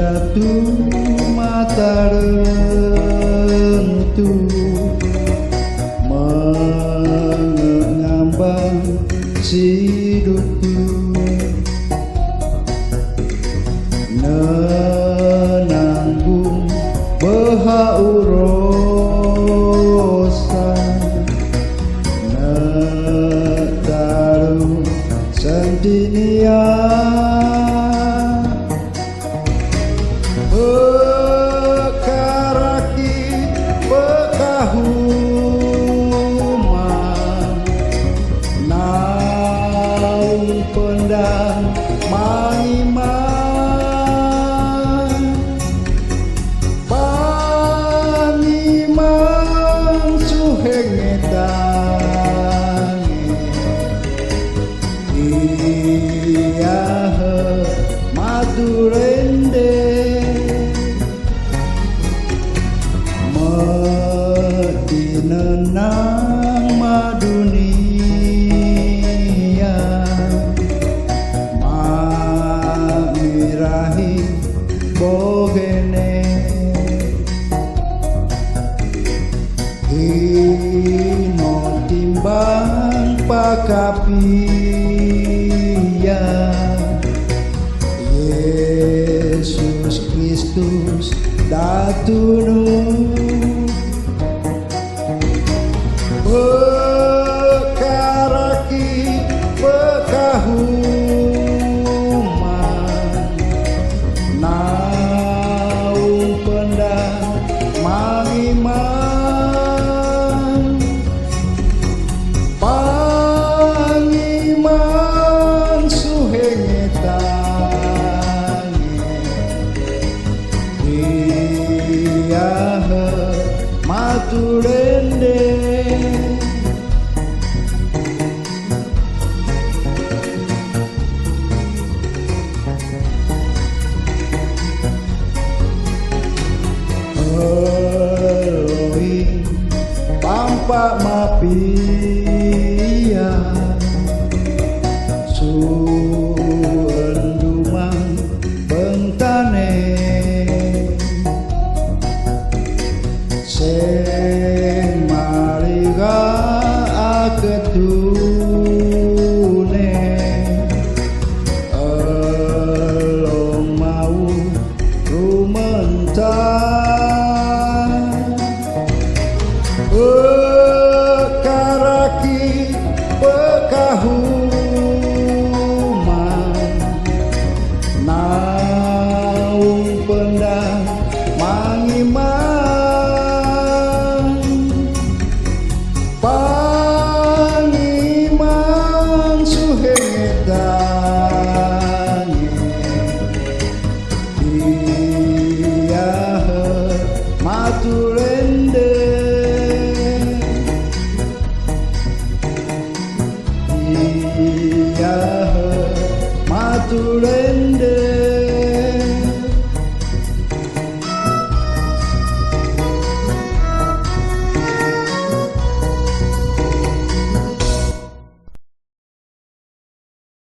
datu mata rentu mengambang hidupku, nenanggung bahaurosan netaru sendinia bekaraki bekahuman naung pendang mangiman pangiman suhengetangi iya madurende medinenang madunia mamirahi bogene hino timbang pakapia Yesus Kristus datunu bekaraki bekahuman naung pendang mangiman pangiman suhengetangi iya maturende Elohim tampak mapia suendumang bentane sing mariga aketune elong mau rumentang bekaraki bekahuman naung pendang mangiman pangiman suhengetangi iya maturende iya maturende